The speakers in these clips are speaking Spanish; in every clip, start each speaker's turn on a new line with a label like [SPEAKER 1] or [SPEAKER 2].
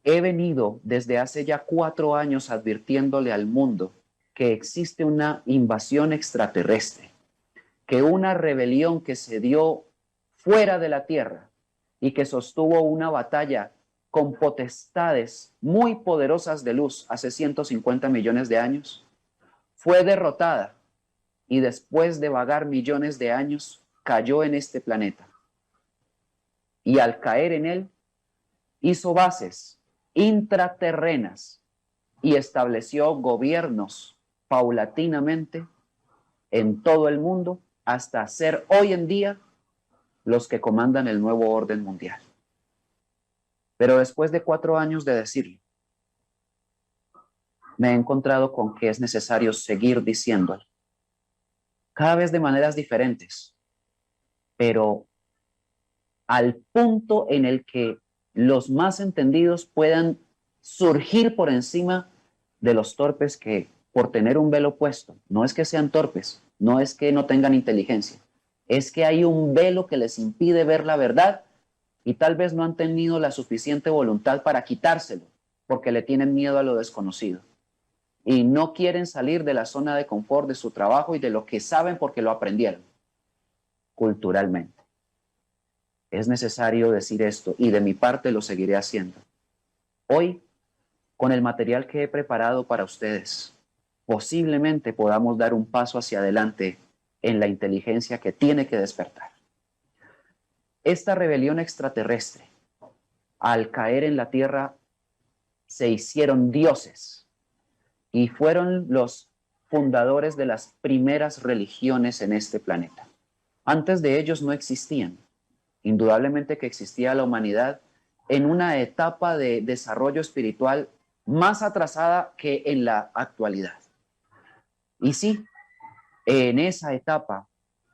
[SPEAKER 1] He venido desde hace ya 4 años advirtiéndole al mundo que existe una invasión extraterrestre, que una rebelión que se dio fuera de la Tierra y que sostuvo una batalla con potestades muy poderosas de luz hace 150 millones de años, fue derrotada y después de vagar millones de años cayó en este planeta. Y al caer en él, hizo bases intraterrenas y estableció gobiernos paulatinamente en todo el mundo hasta ser hoy en día los que comandan el nuevo orden mundial. Pero después de 4 años de decirlo, me he encontrado con que es necesario seguir diciéndolo, cada vez de maneras diferentes, pero al punto en el que los más entendidos puedan surgir por encima de los torpes que por tener un velo puesto, no es que sean torpes, no es que no tengan inteligencia, es que hay un velo que les impide ver la verdad y tal vez no han tenido la suficiente voluntad para quitárselo porque le tienen miedo a lo desconocido y no quieren salir de la zona de confort de su trabajo y de lo que saben porque lo aprendieron culturalmente. Es necesario decir esto y de mi parte lo seguiré haciendo. Hoy, con el material que he preparado para ustedes, posiblemente podamos dar un paso hacia adelante en la inteligencia que tiene que despertar. Esta rebelión extraterrestre, al caer en la Tierra, se hicieron dioses y fueron los fundadores de las primeras religiones en este planeta. Antes de ellos no existían. Indudablemente que existía la humanidad en una etapa de desarrollo espiritual más atrasada que en la actualidad. Y sí, en esa etapa,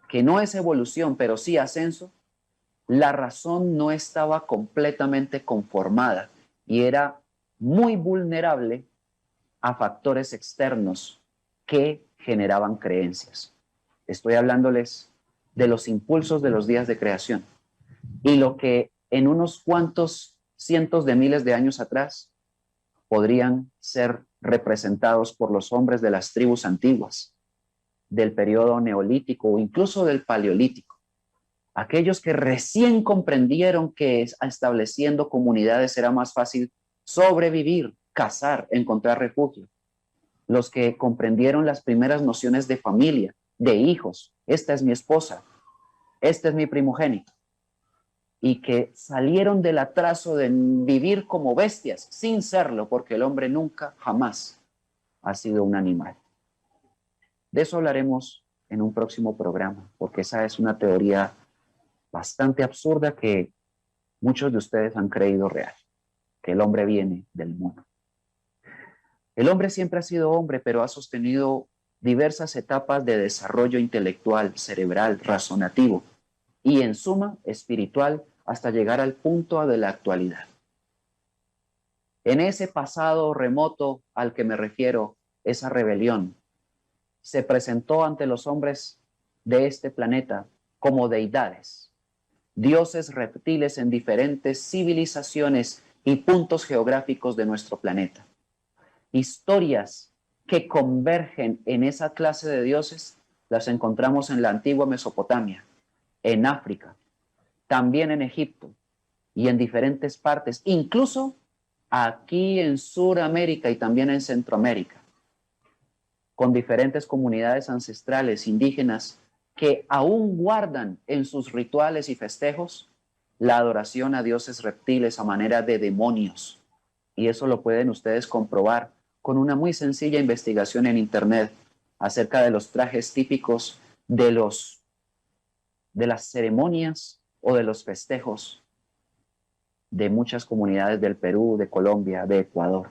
[SPEAKER 1] que no es evolución, pero sí ascenso, la razón no estaba completamente conformada y era muy vulnerable a factores externos que generaban creencias. Estoy hablándoles de los impulsos de los días de creación y lo que en unos cuantos cientos de miles de años atrás podrían ser representados por los hombres de las tribus antiguas, del periodo neolítico o incluso del paleolítico. Aquellos que recién comprendieron que estableciendo comunidades era más fácil sobrevivir, cazar, encontrar refugio. Los que comprendieron las primeras nociones de familia, de hijos. Esta es mi esposa, este es mi primogénito. Y que salieron del atraso de vivir como bestias, sin serlo, porque el hombre nunca, jamás ha sido un animal. De eso hablaremos en un próximo programa, porque esa es una teoría bastante absurda que muchos de ustedes han creído real, que el hombre viene del mono. El hombre siempre ha sido hombre, pero ha sostenido diversas etapas de desarrollo intelectual, cerebral, razonativo y en suma espiritual hasta llegar al punto de la actualidad. En ese pasado remoto al que me refiero, esa rebelión se presentó ante los hombres de este planeta como deidades, dioses reptiles en diferentes civilizaciones y puntos geográficos de nuestro planeta. Historias que convergen en esa clase de dioses las encontramos en la antigua Mesopotamia, en África, también en Egipto y en diferentes partes, incluso aquí en Sudamérica y también en Centroamérica, con diferentes comunidades ancestrales indígenas que aún guardan en sus rituales y festejos la adoración a dioses reptiles a manera de demonios. Y eso lo pueden ustedes comprobar con una muy sencilla investigación en internet acerca de los trajes típicos de las ceremonias o de los festejos de muchas comunidades del Perú, de Colombia, de Ecuador,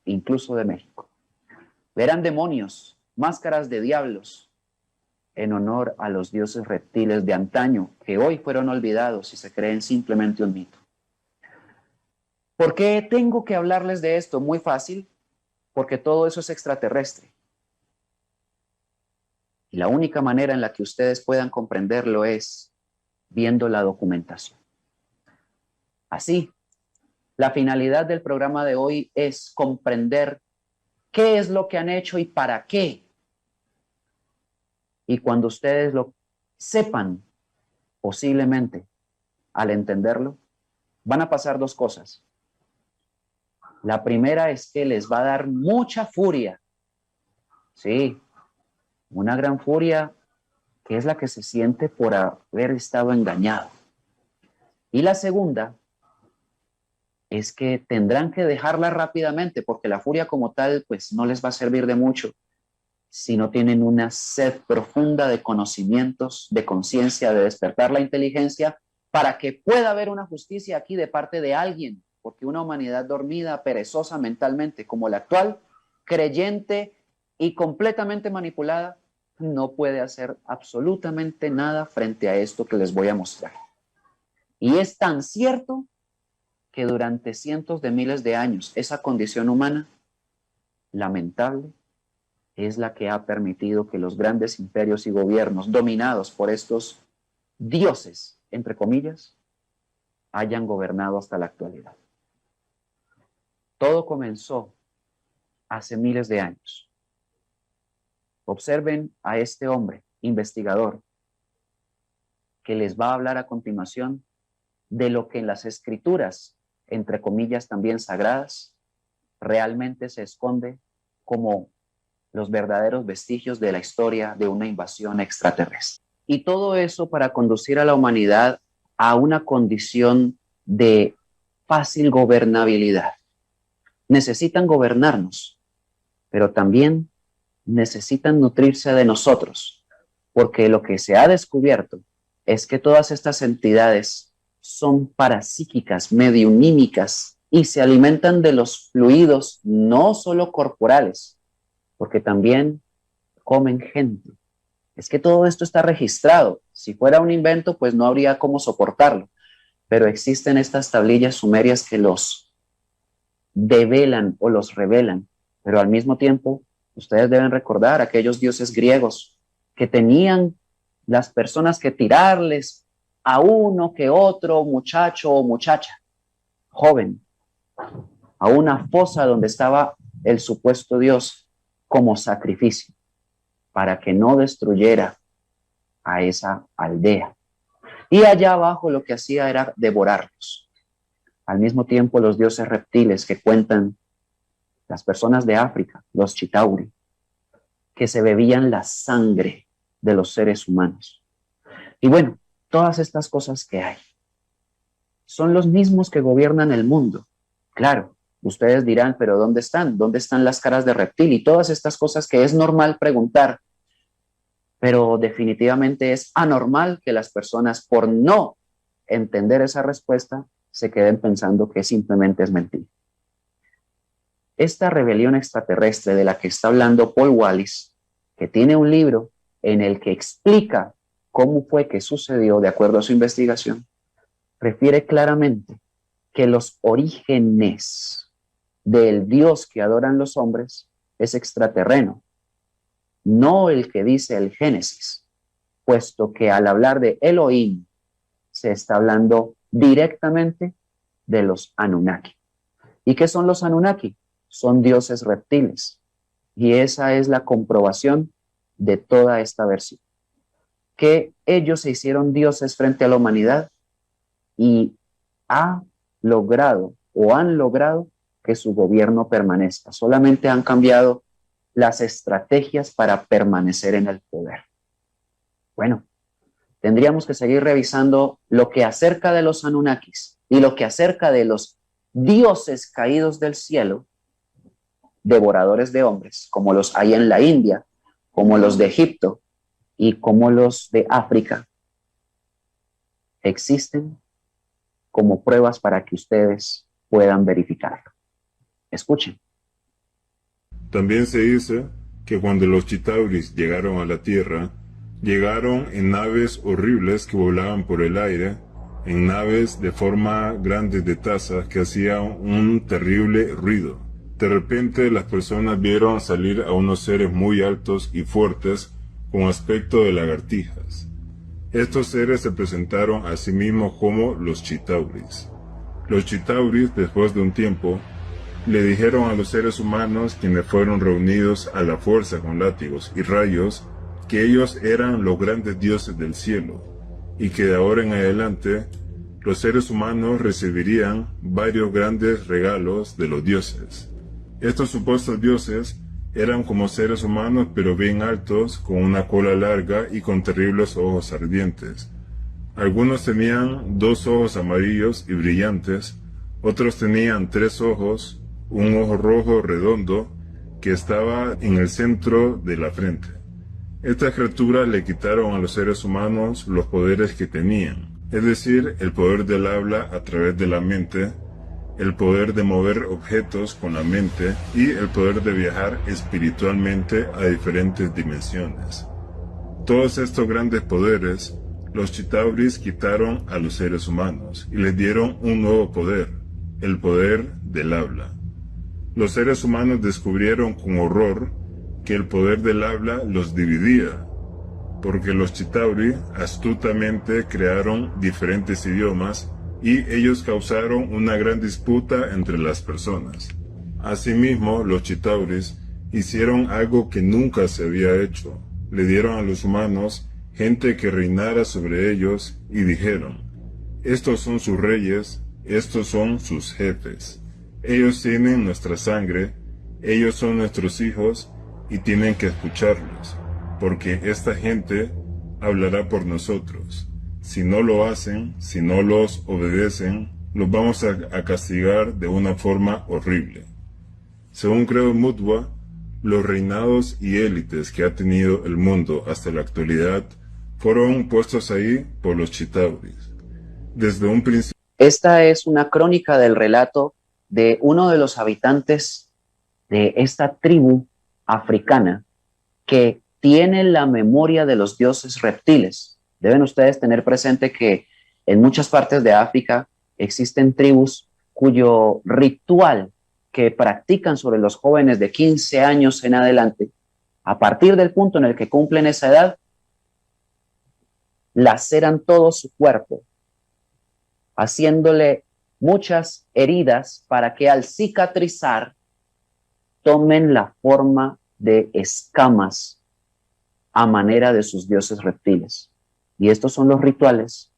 [SPEAKER 1] incluso de México. Verán demonios, máscaras de diablos, en honor a los dioses reptiles de antaño, que hoy fueron olvidados y se creen simplemente un mito. ¿Por qué tengo que hablarles de esto? Muy fácil, porque todo eso es extraterrestre. Y la única manera en la que ustedes puedan comprenderlo es viendo la documentación. Así, La finalidad del programa de hoy es comprender qué es lo que han hecho y para qué. Y cuando ustedes lo sepan, posiblemente, al entenderlo, van a pasar dos cosas. La primera es que les va a dar mucha furia. Sí, una gran furia que es la que se siente por haber estado engañado. Y la segunda es que tendrán que dejarla rápidamente porque la furia como tal pues no les va a servir de mucho si no tienen una sed profunda de conocimientos, de conciencia, de despertar la inteligencia para que pueda haber una justicia aquí de parte de alguien, porque una humanidad dormida, perezosa mentalmente como la actual, creyente y completamente manipulada, no puede hacer absolutamente nada frente a esto que les voy a mostrar. Y es tan cierto que durante cientos de miles de años esa condición humana lamentable es la que ha permitido que los grandes imperios y gobiernos dominados por estos dioses, entre comillas, hayan gobernado hasta la actualidad. Todo comenzó hace miles de años. Observen a este hombre, investigador, que les va a hablar a continuación de lo que en las escrituras, entre comillas también sagradas, realmente se esconde como los verdaderos vestigios de la historia de una invasión extraterrestre. Y todo eso para conducir a la humanidad a una condición de fácil gobernabilidad. Necesitan gobernarnos, pero también necesitan nutrirse de nosotros, porque lo que se ha descubierto es que todas estas entidades son parapsíquicas, mediunímicas, y se alimentan de los fluidos no solo corporales, porque también comen gente. Es que todo esto está registrado. Si fuera un invento, pues no habría cómo soportarlo. Pero existen estas tablillas sumerias que los develan o los revelan. Pero al mismo tiempo, ustedes deben recordar aquellos dioses griegos que tenían las personas que tirarles a uno que otro muchacho o muchacha, joven, a una fosa donde estaba el supuesto dios como sacrificio para que no destruyera a esa aldea. Y allá abajo lo que hacía era devorarlos. Al mismo tiempo los dioses reptiles que cuentan las personas de África, los Chitauri, que se bebían la sangre de los seres humanos. Y bueno, todas estas cosas que hay son los mismos que gobiernan el mundo. Claro, ustedes dirán, pero ¿dónde están? ¿Dónde están las caras de reptil? Y todas estas cosas que es normal preguntar, pero definitivamente es anormal que las personas, por no entender esa respuesta, se queden pensando que simplemente es mentira. Esta rebelión extraterrestre de la que está hablando Paul Wallis, que tiene un libro en el que explica cómo fue que sucedió de acuerdo a su investigación, refiere claramente que los orígenes del Dios que adoran los hombres es extraterreno, no el que dice el Génesis, puesto que al hablar de Elohim se está hablando directamente de los Anunnaki. ¿Y qué son los Anunnaki? Son dioses reptiles. Y esa es la comprobación de toda esta versión. Que ellos se hicieron dioses frente a la humanidad y han logrado que su gobierno permanezca. Solamente han cambiado las estrategias para permanecer en el poder. Bueno, tendríamos que seguir revisando lo que acerca de los Anunnakis y lo que acerca de los dioses caídos del cielo, devoradores de hombres, como los hay en la India, como los de Egipto y como los de África, existen como pruebas para que ustedes puedan verificarlo. Escuchen.
[SPEAKER 2] También se dice que cuando los Chitauris llegaron a la Tierra, llegaron en naves horribles que volaban por el aire, en naves de forma grandes de tazas que hacían un terrible ruido. De repente las personas vieron salir a unos seres muy altos y fuertes con aspecto de lagartijas. Estos seres se presentaron a sí mismos como los Chitauris. Los Chitauris, después de un tiempo, le dijeron a los seres humanos, quienes fueron reunidos a la fuerza con látigos y rayos, que ellos eran los grandes dioses del cielo, y que de ahora en adelante los seres humanos recibirían varios grandes regalos de los dioses. Estos supuestos dioses eran como seres humanos, pero bien altos, con una cola larga y con terribles ojos ardientes. Algunos tenían 2 ojos amarillos y brillantes, otros tenían 3 ojos, un ojo rojo redondo que estaba en el centro de la frente. Estas criaturas le quitaron a los seres humanos los poderes que tenían, es decir, el poder del habla a través de la mente, el poder de mover objetos con la mente y el poder de viajar espiritualmente a diferentes dimensiones. Todos estos grandes poderes los Chitauris quitaron a los seres humanos y les dieron un nuevo poder, el poder del habla. Los seres humanos descubrieron con horror que el poder del habla los dividía, porque los Chitauri astutamente crearon diferentes idiomas y ellos causaron una gran disputa entre las personas. Asimismo, los Chitauris hicieron algo que nunca se había hecho. Le dieron a los humanos gente que reinara sobre ellos y dijeron: estos son sus reyes, estos son sus jefes. Ellos tienen nuestra sangre, ellos son nuestros hijos y tienen que escucharlos, porque esta gente hablará por nosotros. Si no lo hacen, si no los obedecen, los vamos a castigar de una forma horrible. Según creo Mutwa, los reinados y élites que ha tenido el mundo hasta la actualidad fueron puestos ahí por los Chitauris. Desde un principio.
[SPEAKER 1] Esta es una crónica del relato de uno de los habitantes de esta tribu africana que tiene la memoria de los dioses reptiles. Deben ustedes tener presente que en muchas partes de África existen tribus cuyo ritual que practican sobre los jóvenes de 15 años en adelante, a partir del punto en el que cumplen esa edad, laceran todo su cuerpo, haciéndole muchas heridas para que al cicatrizar tomen la forma de escamas a manera de sus dioses reptiles. Y estos son los rituales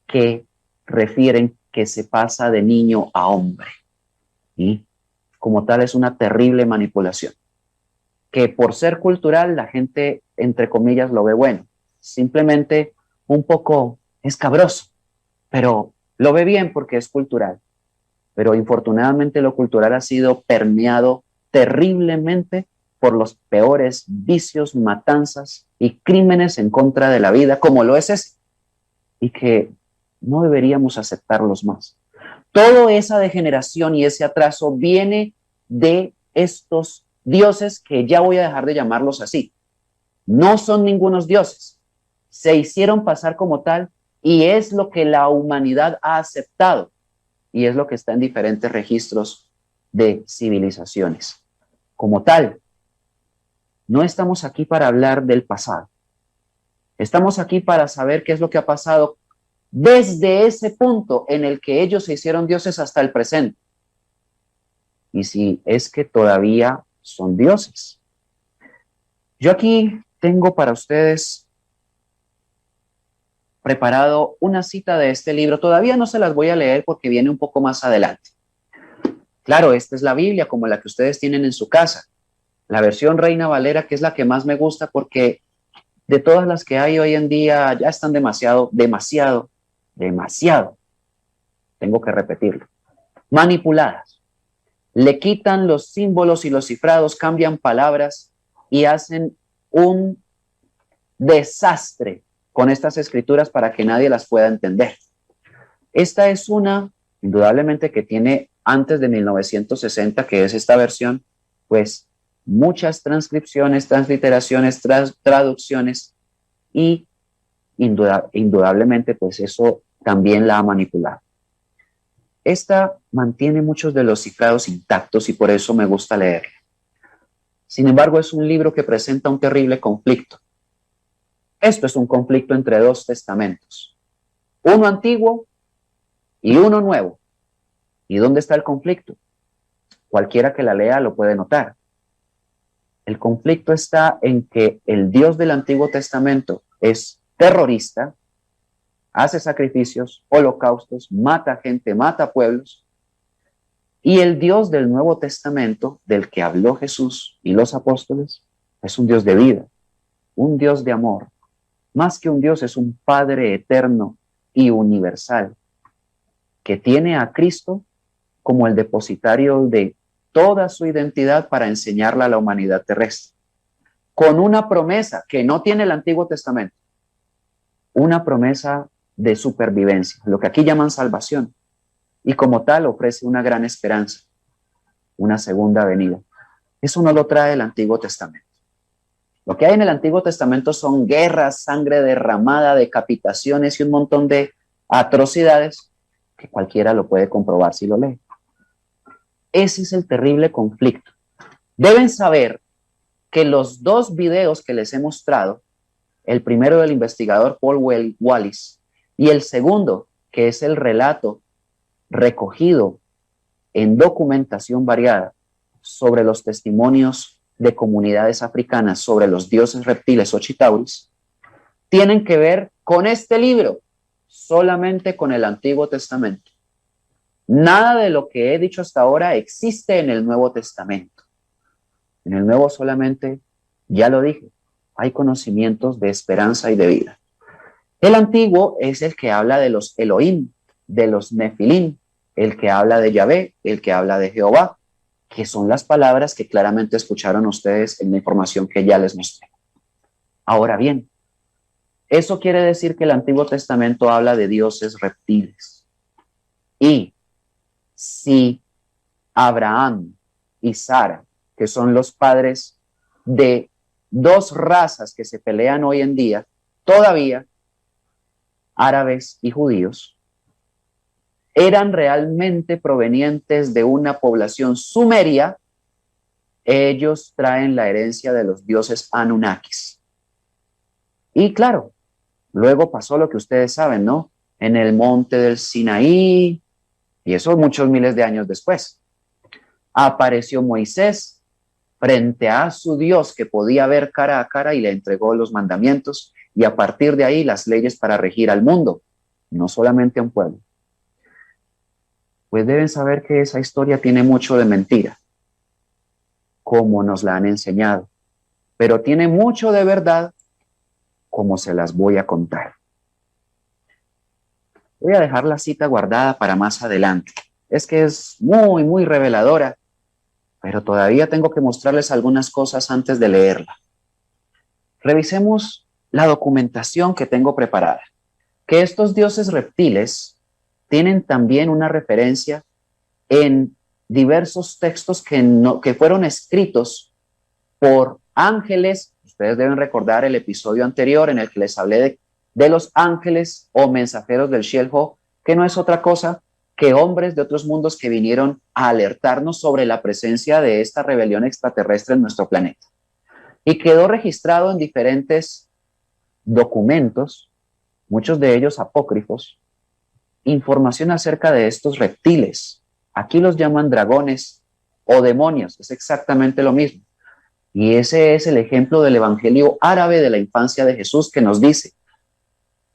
[SPEAKER 1] que refieren que se pasa de niño a hombre. Y como tal es una terrible manipulación, que por ser cultural la gente, entre comillas, lo ve bueno. Simplemente un poco escabroso, pero lo ve bien porque es cultural. Pero infortunadamente lo cultural ha sido permeado terriblemente por los peores vicios, matanzas y crímenes en contra de la vida, como lo es ese, y que no deberíamos aceptarlos más. Toda esa degeneración y ese atraso viene de estos dioses que ya voy a dejar de llamarlos así. No son ningunos dioses, se hicieron pasar como tal y es lo que la humanidad ha aceptado y es lo que está en diferentes registros de civilizaciones. Como tal, no estamos aquí para hablar del pasado. Estamos aquí para saber qué es lo que ha pasado desde ese punto en el que ellos se hicieron dioses hasta el presente. Y si es que todavía son dioses. Yo aquí tengo para ustedes preparado una cita de este libro. Todavía no se las voy a leer porque viene un poco más adelante. Claro, esta es la Biblia como la que ustedes tienen en su casa. La versión Reina Valera, que es la que más me gusta porque de todas las que hay hoy en día ya están demasiado, tengo que repetirlo, manipuladas. Le quitan los símbolos y los cifrados, cambian palabras y hacen un desastre con estas escrituras para que nadie las pueda entender. Esta es una, indudablemente, que tiene antes de 1960, que es esta versión, pues muchas transcripciones, transliteraciones, traducciones y indudablemente pues eso también la ha manipulado. Esta mantiene muchos de los cifrados intactos y por eso me gusta leerla. Sin embargo, es un libro que presenta un terrible conflicto. Esto es un conflicto entre dos testamentos, uno antiguo y uno nuevo. ¿Y dónde está el conflicto? Cualquiera que la lea lo puede notar. El conflicto está en que el Dios del Antiguo Testamento es terrorista, hace sacrificios, holocaustos, mata gente, mata pueblos, y el Dios del Nuevo Testamento, del que habló Jesús y los apóstoles, es un Dios de vida, un Dios de amor. Más que un Dios, es un Padre eterno y universal, que tiene a Cristo como el depositario de toda su identidad para enseñarla a la humanidad terrestre, con una promesa que no tiene el Antiguo Testamento, una promesa de supervivencia, lo que aquí llaman salvación, y como tal ofrece una gran esperanza, una segunda venida. Eso no lo trae el Antiguo Testamento. Lo que hay en el Antiguo Testamento son guerras, sangre derramada, decapitaciones y un montón de atrocidades que cualquiera lo puede comprobar si lo lee. Ese es el terrible conflicto. Deben saber que los dos videos que les he mostrado, el primero del investigador Paul Wallis y el segundo, que es el relato recogido en documentación variada sobre los testimonios de comunidades africanas sobre los dioses reptiles o chitauris, tienen que ver con este libro, solamente con el Antiguo Testamento. Nada de lo que he dicho hasta ahora existe en el Nuevo Testamento. En el Nuevo solamente, ya lo dije, hay conocimientos de esperanza y de vida. El Antiguo es el que habla de los Elohim, de los Nefilim, el que habla de Yahvé, el que habla de Jehová, que son las palabras que claramente escucharon ustedes en la información que ya les mostré. Ahora bien, eso quiere decir que el Antiguo Testamento habla de dioses reptiles. Y si Abraham y Sara, que son los padres de dos razas que se pelean hoy en día, todavía árabes y judíos, eran realmente provenientes de una población sumeria, ellos traen la herencia de los dioses Anunnakis. Y claro, luego pasó lo que ustedes saben, ¿no? En el monte del Sinaí, y eso muchos miles de años después, apareció Moisés frente a su Dios que podía ver cara a cara y le entregó los mandamientos y a partir de ahí las leyes para regir al mundo, no solamente a un pueblo. Pues deben saber que esa historia tiene mucho de mentira, como nos la han enseñado, pero tiene mucho de verdad, como se las voy a contar. Voy a dejar la cita guardada para más adelante. Es que es muy, muy reveladora, pero todavía tengo que mostrarles algunas cosas antes de leerla. Revisemos la documentación que tengo preparada. Que estos dioses reptiles tienen también una referencia en diversos textos que fueron escritos por ángeles. Ustedes deben recordar el episodio anterior en el que les hablé de los ángeles o mensajeros del Sheol, que no es otra cosa que hombres de otros mundos que vinieron a alertarnos sobre la presencia de esta rebelión extraterrestre en nuestro planeta. Y quedó registrado en diferentes documentos, muchos de ellos apócrifos, información acerca de estos reptiles. Aquí los llaman dragones o demonios, es exactamente lo mismo. Y ese es el ejemplo del evangelio árabe de la infancia de Jesús que nos dice: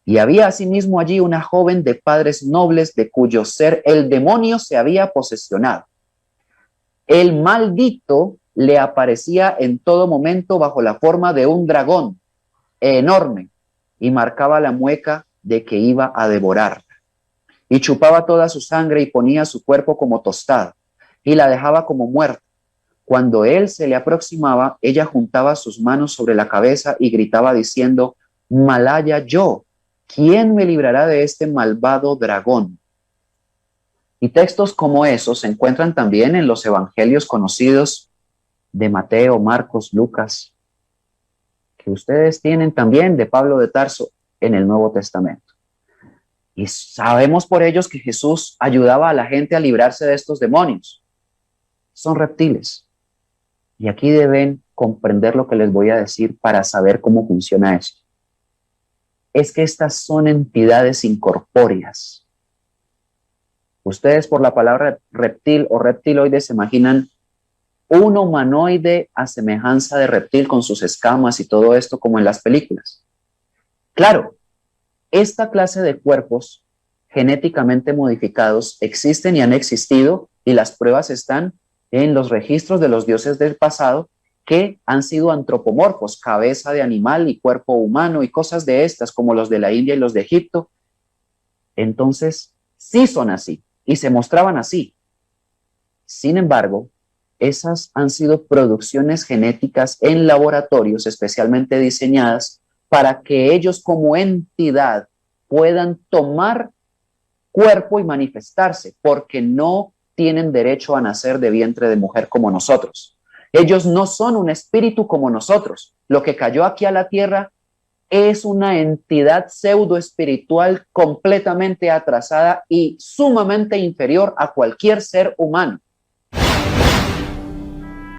[SPEAKER 1] y había asimismo allí una joven de padres nobles de cuyo ser el demonio se había posesionado. El maldito le aparecía en todo momento bajo la forma de un dragón enorme y marcaba la mueca de que iba a devorarla. Y chupaba toda su sangre y ponía su cuerpo como tostado y la dejaba como muerta. Cuando él se le aproximaba, ella juntaba sus manos sobre la cabeza y gritaba diciendo: Malaya yo, ¿quién me librará de este malvado dragón? Y textos como esos se encuentran también en los evangelios conocidos de Mateo, Marcos, Lucas, que ustedes tienen también de Pablo de Tarso en el Nuevo Testamento. Y sabemos por ellos que Jesús ayudaba a la gente a librarse de estos demonios. Son reptiles. Y aquí deben comprender lo que les voy a decir para saber cómo funciona esto. Es que estas son entidades incorpóreas. Ustedes por la palabra reptil o reptiloide se imaginan un humanoide a semejanza de reptil con sus escamas y todo esto como en las películas. Claro, esta clase de cuerpos genéticamente modificados existen y han existido y las pruebas están en los registros de los dioses del pasado que han sido antropomorfos, cabeza de animal y cuerpo humano y cosas de estas como los de la India y los de Egipto. Entonces, sí son así y se mostraban así. Sin embargo, esas han sido producciones genéticas en laboratorios especialmente diseñadas para que ellos como entidad puedan tomar cuerpo y manifestarse, porque no tienen derecho a nacer de vientre de mujer como nosotros. Ellos no son un espíritu como nosotros. Lo que cayó aquí a la tierra es una entidad pseudo espiritual completamente atrasada y sumamente inferior a cualquier ser humano.